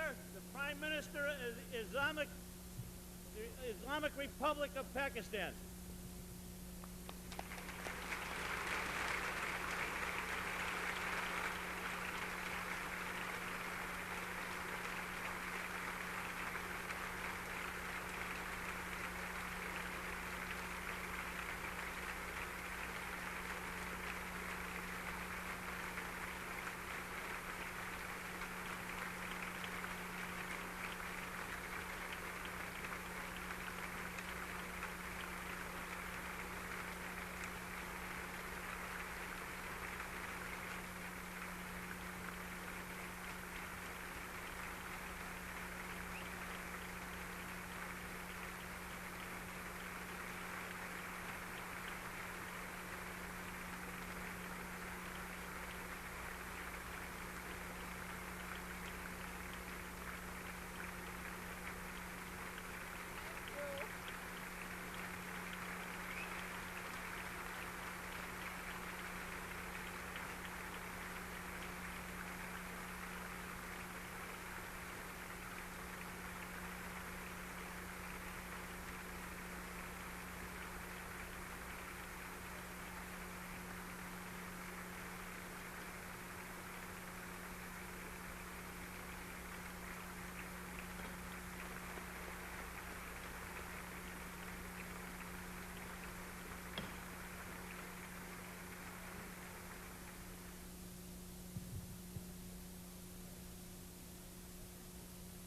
Speaker, the Prime Minister of the Islamic Republic of Pakistan.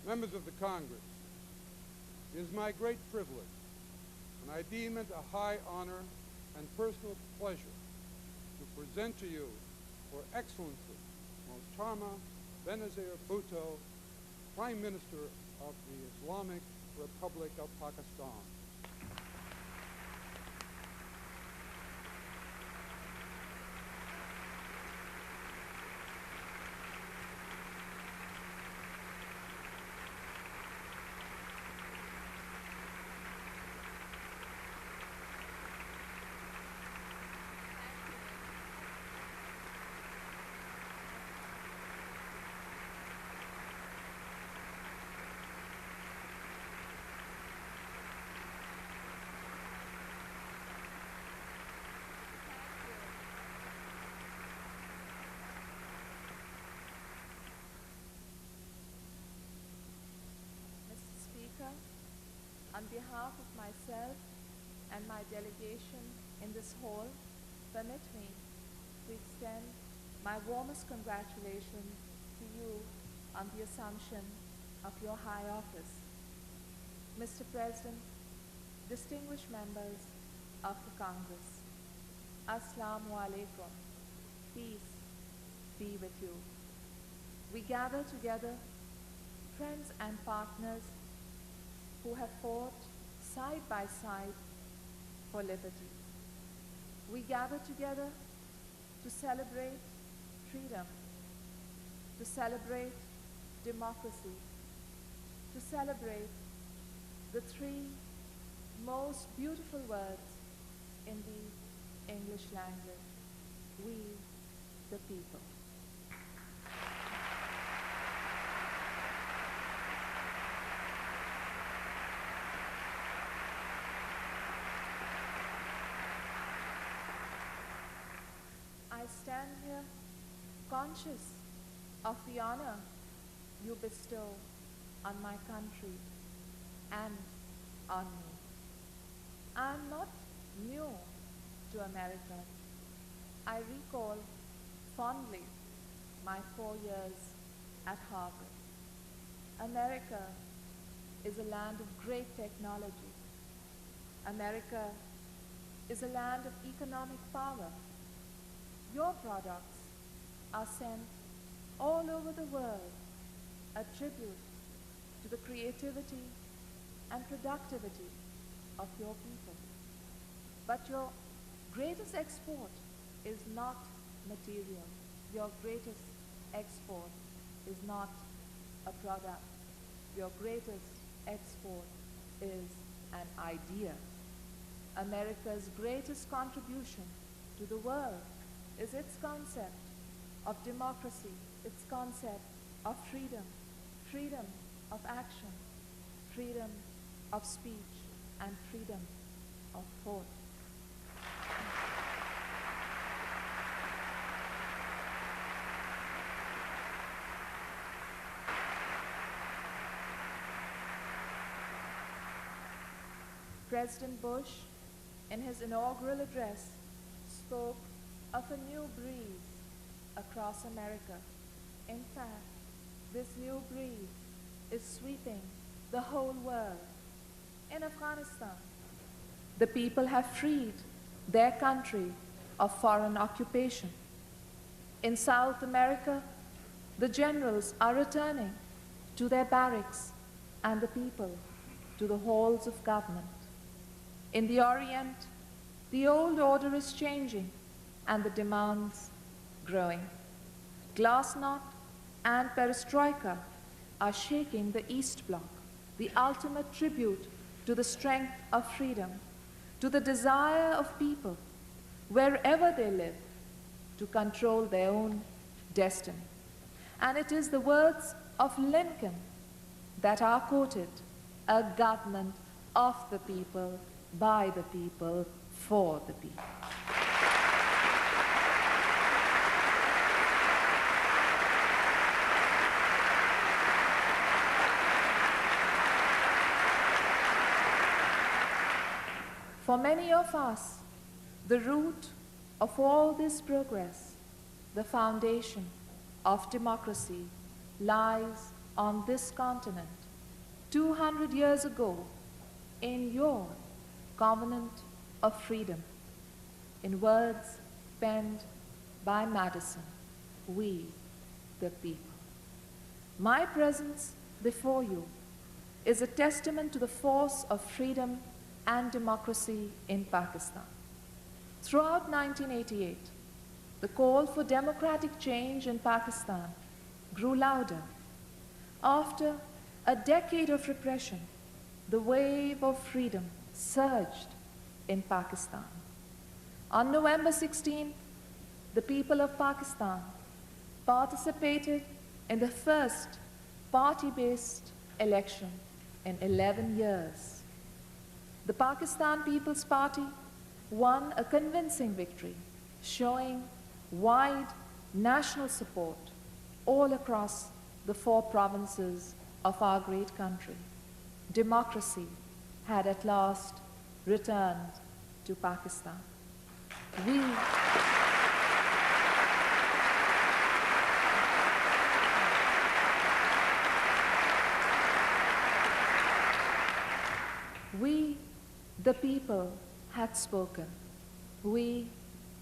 Members of the Congress, it is my great privilege, and I deem it a high honor and personal pleasure to present to you Her Excellency Mohtarma Benazir Bhutto, Prime Minister of the Islamic Republic of Pakistan. On behalf of myself and my delegation in this hall, permit me to extend my warmest congratulations to you on the assumption of your high office. Mr. President, distinguished members of the Congress, Assalamu alaikum, peace be with you. We gather together, friends and partners who have fought side by side for liberty. We gather together to celebrate freedom, to celebrate democracy, to celebrate the three most beautiful words in the English language: we the people. I stand here conscious of the honor you bestow on my country and on me. I am not new to America. I recall fondly my 4 years at Harvard. America is a land of great technology. America is a land of economic power. Your products are sent all over the world, a tribute to the creativity and productivity of your people. But your greatest export is not material. Your greatest export is not a product. Your greatest export is an idea. America's greatest contribution to the world is its concept of democracy, its concept of freedom, freedom of action, freedom of speech, and freedom of thought. President Bush, in his inaugural address, spoke of a new breeze across America. In fact, this new breeze is sweeping the whole world. In Afghanistan, the people have freed their country of foreign occupation. In South America, the generals are returning to their barracks and the people to the halls of government. In the Orient, the old order is changing and the demands growing. Glasnost and perestroika are shaking the East Bloc, the ultimate tribute to the strength of freedom, to the desire of people, wherever they live, to control their own destiny. And it is the words of Lincoln that are quoted: a government of the people, by the people, for the people. For many of us, the root of all this progress, the foundation of democracy, lies on this continent 200 years ago in your Covenant of Freedom, in words penned by Madison, we the people. My presence before you is a testament to the force of freedom and democracy in Pakistan. Throughout 1988, the call for democratic change in Pakistan grew louder. After a decade of repression, the wave of freedom surged in Pakistan. On November 16th, the people of Pakistan participated in the first party-based election in 11 years. The Pakistan People's Party won a convincing victory, showing wide national support all across the 4 provinces of our great country. Democracy had at last returned to Pakistan. We, the people, had spoken. We,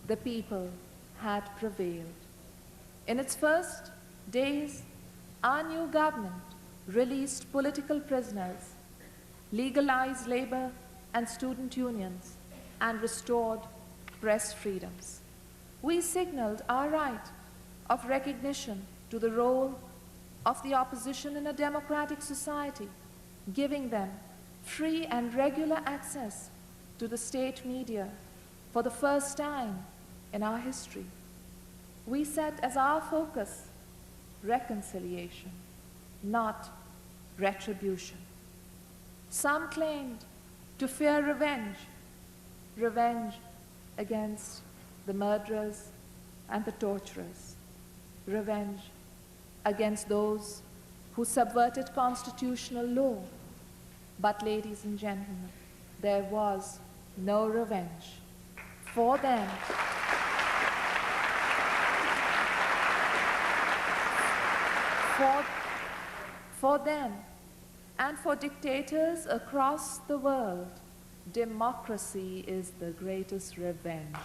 the people, had prevailed. In its first days, our new government released political prisoners, legalized labor and student unions, and restored press freedoms. We signaled our right of recognition to the role of the opposition in a democratic society, giving them free and regular access to the state media for the first time in our history. We set as our focus reconciliation, not retribution. Some claimed to fear revenge, revenge against the murderers and the torturers, revenge against those who subverted constitutional law. But, ladies and gentlemen, there was no revenge for them. For them and for dictators across the world, democracy is the greatest revenge.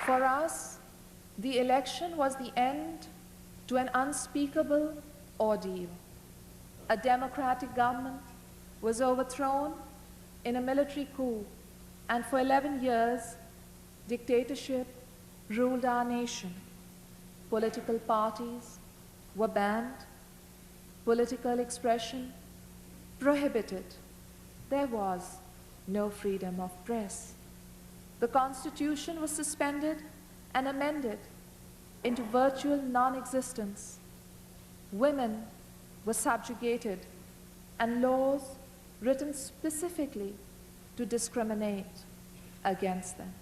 For us, the election was the end to an unspeakable ordeal. A democratic government was overthrown in a military coup, and for 11 years, dictatorship ruled our nation. Political parties were banned, political expression prohibited, there was no freedom of press. The Constitution was suspended and amended into virtual non-existence. Women were subjugated and laws written specifically to discriminate against them.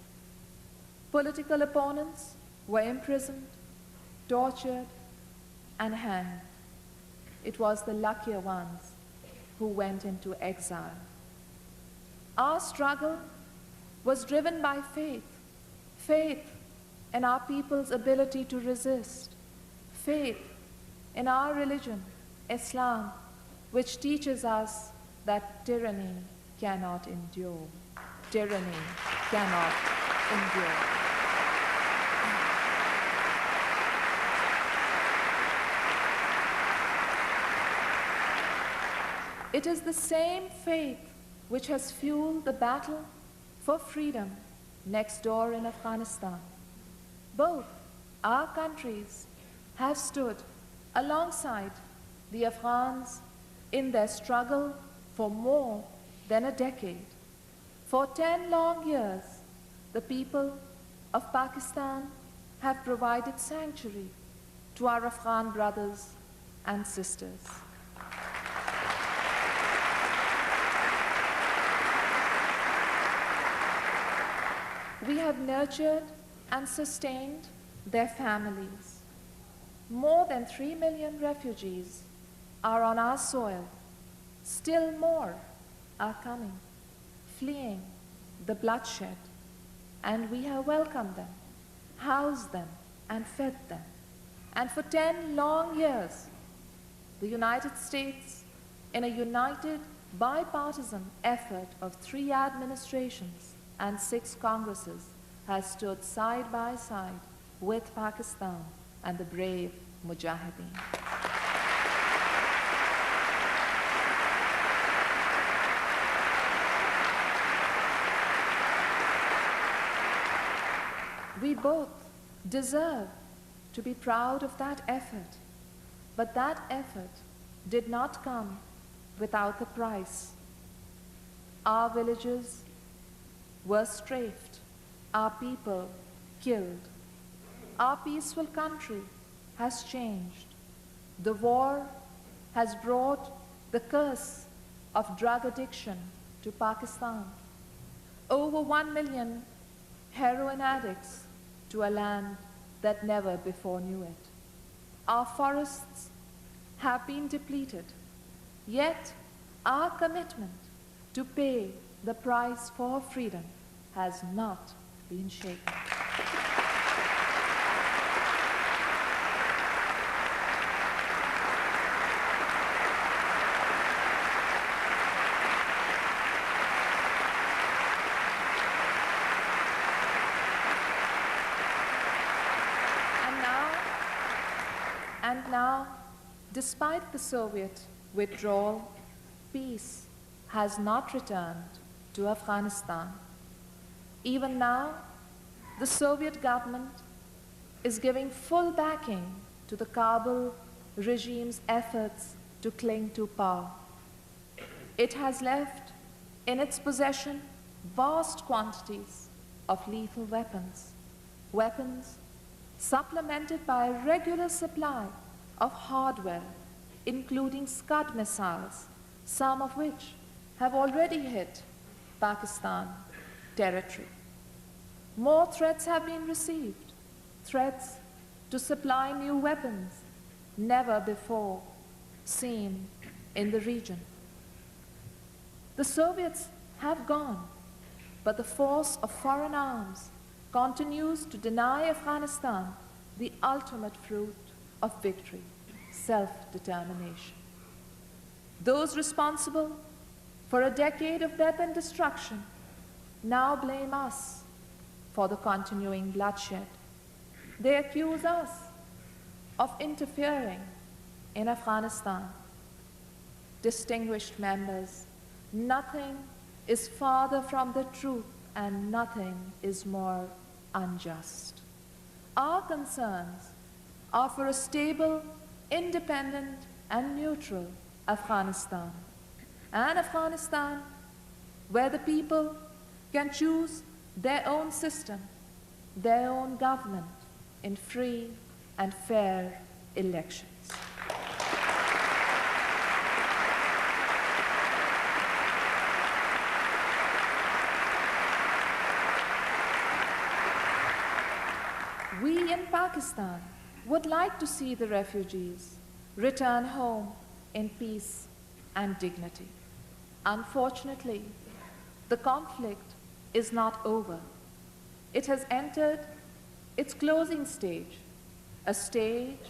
Political opponents were imprisoned, tortured, and hanged. It was the luckier ones who went into exile. Our struggle was driven by faith in our people's ability to resist, faith in our religion, Islam, which teaches us that tyranny cannot endure. Tyranny cannot endure. It is the same faith which has fueled the battle for freedom next door in Afghanistan. Both our countries have stood alongside the Afghans in their struggle for more than a decade. For 10 long years, the people of Pakistan have provided sanctuary to our Afghan brothers and sisters. We have nurtured and sustained their families. More than 3 million refugees are on our soil. Still more are coming, fleeing the bloodshed, and we have welcomed them, housed them, and fed them. And for 10 long years, the United States, in a united bipartisan effort of 3 administrations and 6 Congresses, has stood side by side with Pakistan and the brave Mujahideen. We both deserve to be proud of that effort, but that effort did not come without a price. Our villages were strafed, our people killed. Our peaceful country has changed. The war has brought the curse of drug addiction to Pakistan. Over 1 million heroin addicts to a land that never before knew it. Our forests have been depleted, yet our commitment to pay the price for freedom has not been shaken. And now, despite the Soviet withdrawal, peace has not returned to Afghanistan. Even now, the Soviet government is giving full backing to the Kabul regime's efforts to cling to power. It has left in its possession vast quantities of lethal weapons, weapons supplemented by a regular supply of hardware, including Scud missiles, some of which have already hit Pakistan territory. More threats have been received, threats to supply new weapons never before seen in the region. The Soviets have gone, but the force of foreign arms continues to deny Afghanistan the ultimate fruit of victory, self-determination. Those responsible for a decade of death and destruction now blame us for the continuing bloodshed. They accuse us of interfering in Afghanistan. Distinguished members, nothing is farther from the truth and nothing is more unjust. Our concerns are for a stable, independent, and neutral Afghanistan, an Afghanistan where the people can choose their own system, their own government in free and fair elections. We in Pakistan would like to see the refugees return home in peace and dignity. Unfortunately, the conflict is not over. It has entered its closing stage, a stage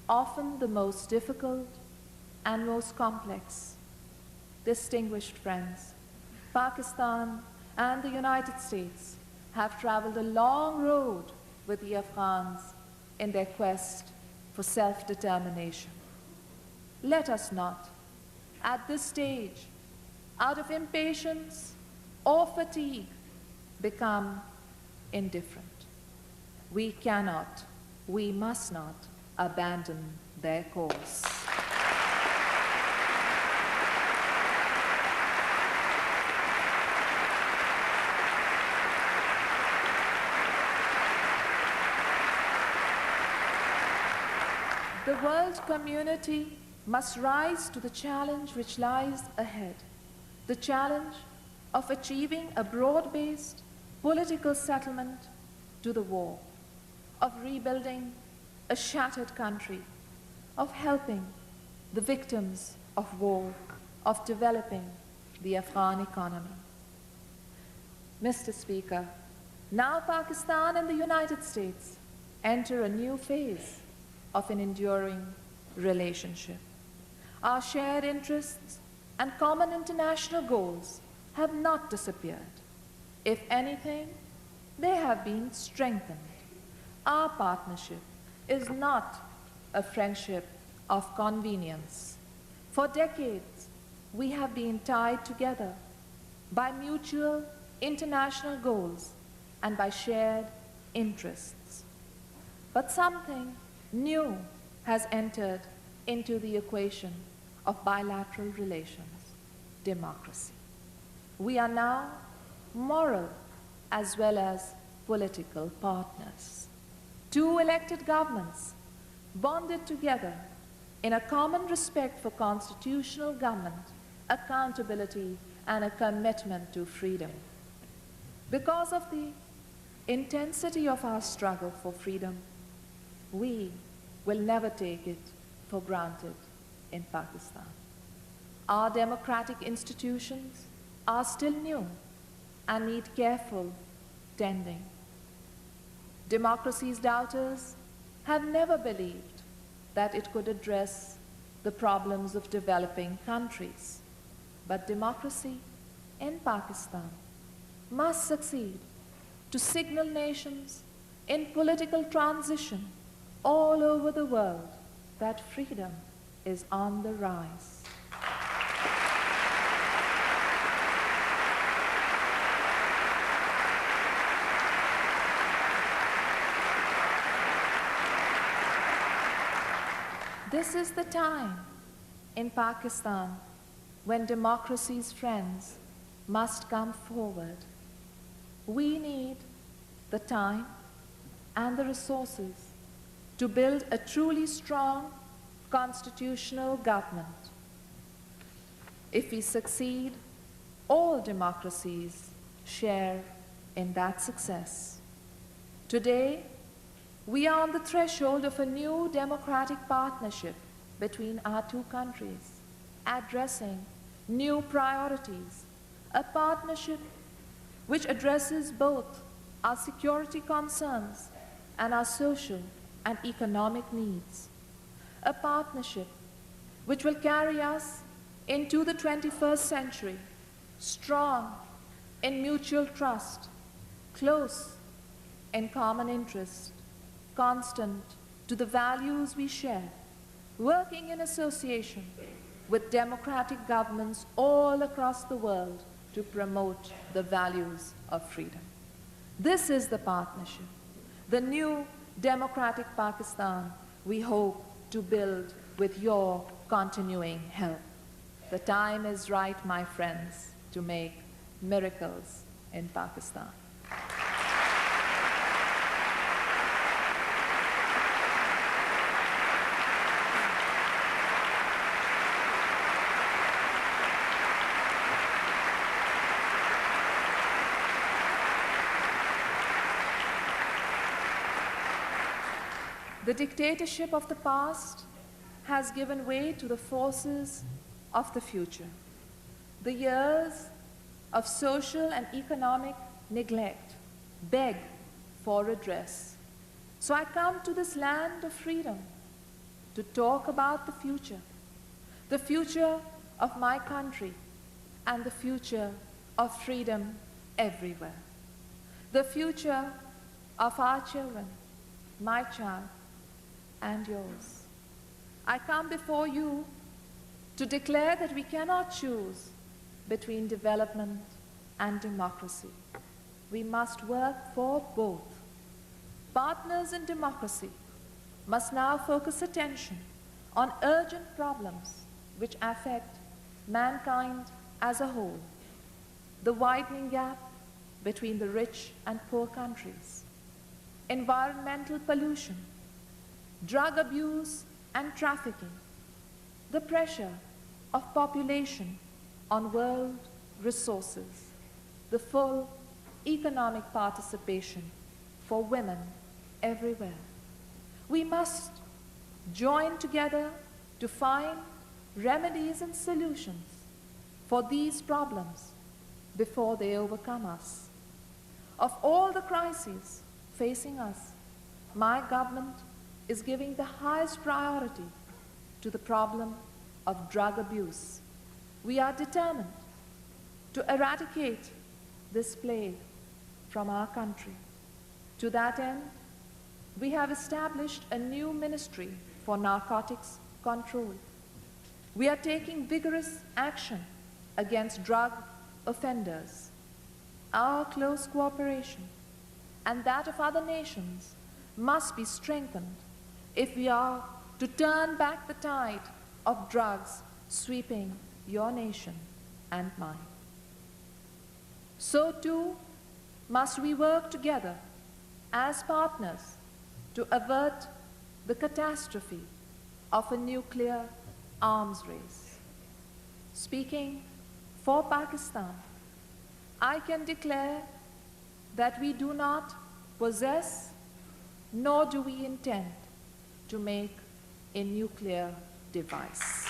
often the most difficult and most complex. Distinguished friends, Pakistan and the United States have traveled a long road with the Afghans in their quest for self-determination. Let us not, at this stage, out of impatience or fatigue, become indifferent. We cannot, we must not abandon their cause. The world community must rise to the challenge which lies ahead, the challenge of achieving a broad-based political settlement to the war, of rebuilding a shattered country, of helping the victims of war, of developing the Afghan economy. Mr. Speaker, now Pakistan and the United States enter a new phase of an enduring relationship. Our shared interests and common international goals have not disappeared. If anything, they have been strengthened. Our partnership is not a friendship of convenience. For decades, we have been tied together by mutual international goals and by shared interests. But something new has entered into the equation of bilateral relations: democracy. We are now moral as well as political partners. Two elected governments bonded together in a common respect for constitutional government, accountability, and a commitment to freedom. Because of the intensity of our struggle for freedom, we will never take it for granted in Pakistan. Our democratic institutions are still new and need careful tending. Democracy's doubters have never believed that it could address the problems of developing countries. But democracy in Pakistan must succeed to signal nations in political transition all over the world that freedom is on the rise. This is the time in Pakistan when democracy's friends must come forward. We need the time and the resources to build a truly strong constitutional government. If we succeed, all democracies share in that success. Today, we are on the threshold of a new democratic partnership between our two countries, addressing new priorities, a partnership which addresses both our security concerns and our social and economic needs, a partnership which will carry us into the 21st century, strong in mutual trust, close in common interest, constant to the values we share, working in association with democratic governments all across the world to promote the values of freedom. This is the partnership, the new democratic Pakistan we hope to build with your continuing help. The time is right, my friends, to make miracles in Pakistan. The dictatorship of the past has given way to the forces of the future. The years of social and economic neglect beg for redress. So I come to this land of freedom to talk about the future of my country and the future of freedom everywhere, the future of our children, my child, and yours. I come before you to declare that we cannot choose between development and democracy. We must work for both. Partners in democracy must now focus attention on urgent problems which affect mankind as a whole: the widening gap between the rich and poor countries, environmental pollution, drug abuse and trafficking, the pressure of population on world resources, the full economic participation for women everywhere. We must join together to find remedies and solutions for these problems before they overcome us. Of all the crises facing us, my government is giving the highest priority to the problem of drug abuse. We are determined to eradicate this plague from our country. To that end, we have established a new ministry for narcotics control. We are taking vigorous action against drug offenders. Our close cooperation and that of other nations must be strengthened if we are to turn back the tide of drugs sweeping your nation and mine. So too must we work together as partners to avert the catastrophe of a nuclear arms race. Speaking for Pakistan, I can declare that we do not possess nor do we intend to make a nuclear device.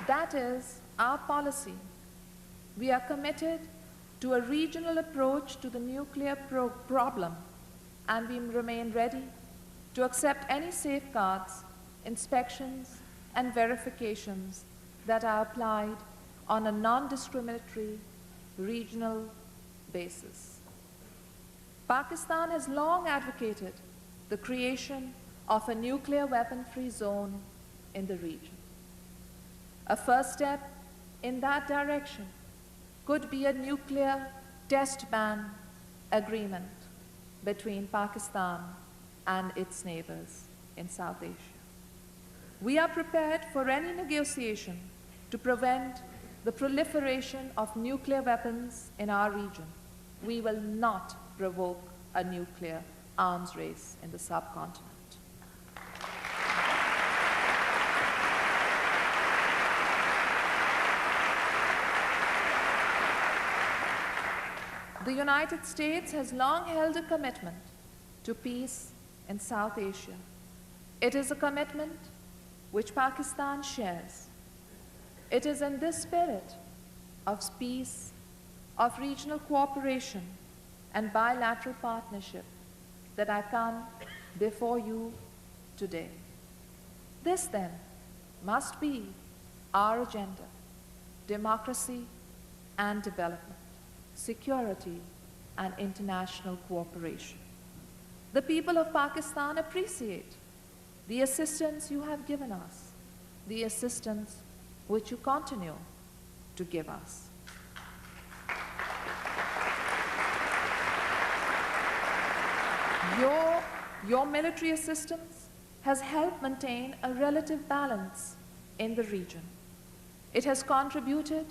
That is our policy. We are committed to a regional approach to the nuclear problem, and we remain ready to accept any safeguards, inspections, and verifications that are applied on a non-discriminatory regional basis. Pakistan has long advocated the creation of a nuclear weapon-free zone in the region. A first step in that direction could be a nuclear test ban agreement between Pakistan and its neighbors in South Asia. We are prepared for any negotiation to prevent the proliferation of nuclear weapons in our region. We will not provoke a nuclear arms race in the subcontinent. The United States has long held a commitment to peace in South Asia. It is a commitment which Pakistan shares. It is in this spirit of peace, of regional cooperation, and bilateral partnership that I come before you today. This, then, must be our agenda: democracy and development, security and international cooperation. The people of Pakistan appreciate the assistance you have given us, the assistance which you continue to give us. Your military assistance has helped maintain a relative balance in the region. It has contributed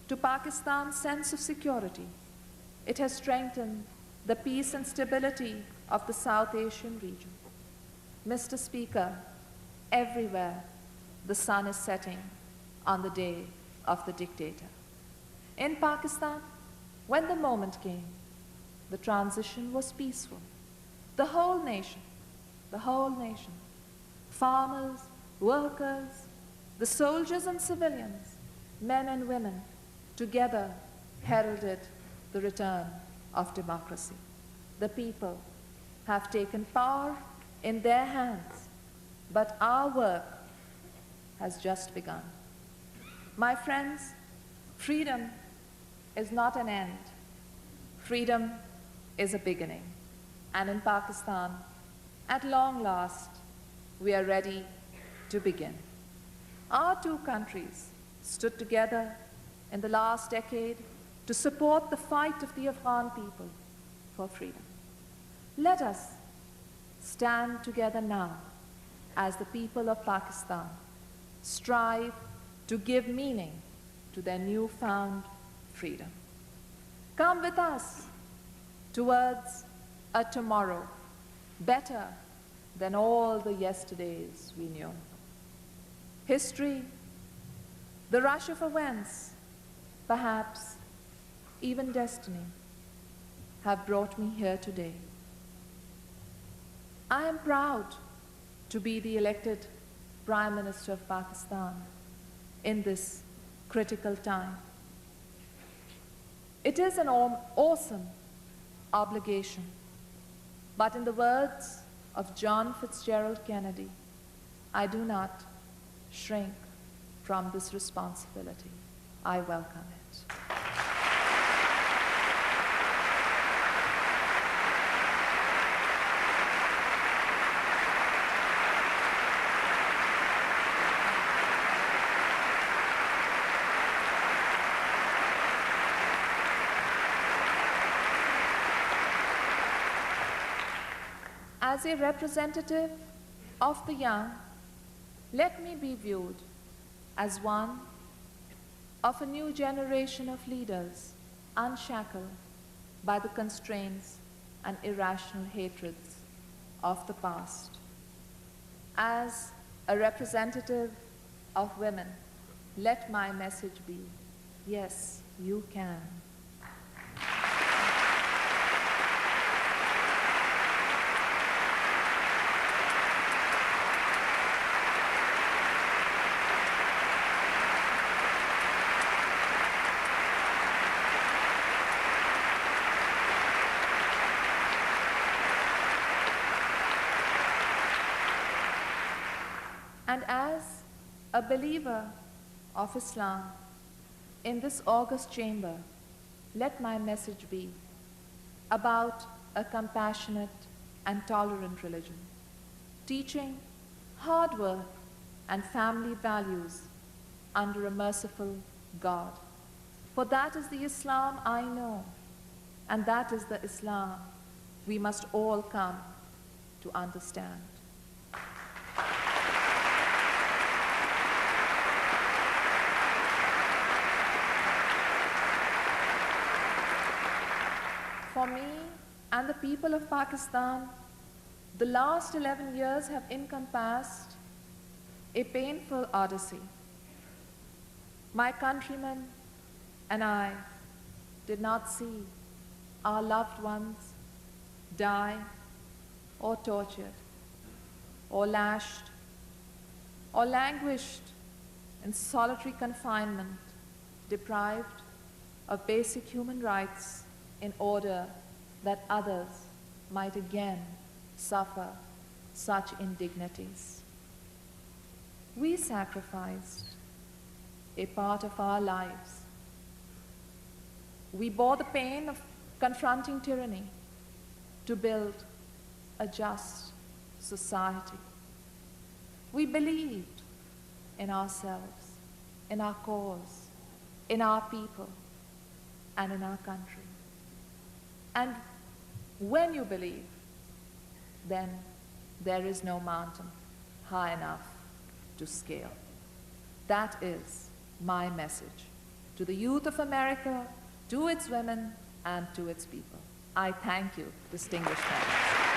to Pakistan's sense of security. It has strengthened the peace and stability of the South Asian region. Mr. Speaker, everywhere the sun is setting on the day of the dictator. In Pakistan, when the moment came, the transition was peaceful. The whole nation, farmers, workers, the soldiers and civilians, men and women, together heralded the return of democracy. The people have taken power in their hands, but our work has just begun. My friends, freedom is not an end. Freedom is a beginning. And in Pakistan, at long last, we are ready to begin. Our two countries stood together in the last decade to support the fight of the Afghan people for freedom. Let us stand together now as the people of Pakistan strive to give meaning to their newfound freedom. Come with us towards a tomorrow better than all the yesterdays we knew. History, the rush of events, perhaps even destiny, have brought me here today. I am proud to be the elected Prime Minister of Pakistan in this critical time. It is an awesome obligation, but in the words of John Fitzgerald Kennedy, I do not shrink from this responsibility. I welcome it. As a representative of the young, let me be viewed as one of a new generation of leaders unshackled by the constraints and irrational hatreds of the past. As a representative of women, let my message be, yes, you can. And as a believer of Islam in this august chamber, let my message be about a compassionate and tolerant religion, teaching hard work and family values under a merciful God. For that is the Islam I know, and that is the Islam we must all come to understand. For me and the people of Pakistan, the last 11 years have encompassed a painful odyssey. My countrymen and I did not see our loved ones die or tortured or lashed or languished in solitary confinement, deprived of basic human rights in order that others might again suffer such indignities. We sacrificed a part of our lives. We bore the pain of confronting tyranny to build a just society. We believed in ourselves, in our cause, in our people, and in our country. And when you believe, then there is no mountain high enough to scale. That is my message to the youth of America, to its women, and to its people. I thank you, distinguished members.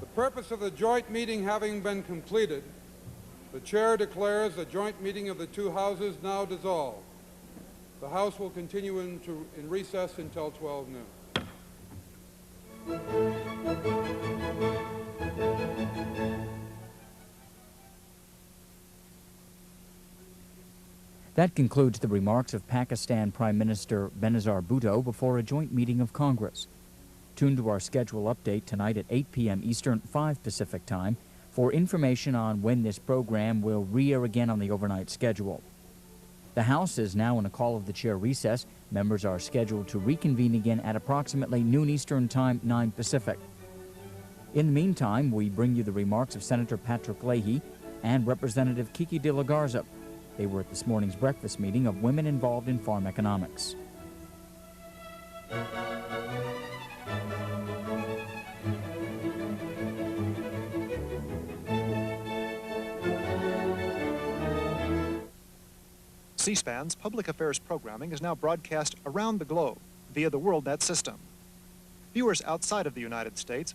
The purpose of the joint meeting having been completed, the chair declares the joint meeting of the two houses now dissolved. The House will continue in recess until 12 noon. That concludes the remarks of Pakistan Prime Minister Benazir Bhutto before a joint meeting of Congress. Tune to our schedule update tonight at 8 p.m. Eastern, 5 Pacific Time for information on when this program will re-air again on the overnight schedule. The House is now in a call of the chair recess. Members are scheduled to reconvene again at approximately noon Eastern Time, 9 Pacific. In the meantime, we bring you the remarks of Senator Patrick Leahy and Representative Kiki de la Garza. They were at this morning's breakfast meeting of women involved in farm economics. C-SPAN's public affairs programming is now broadcast around the globe via the WorldNet system. Viewers outside of the United States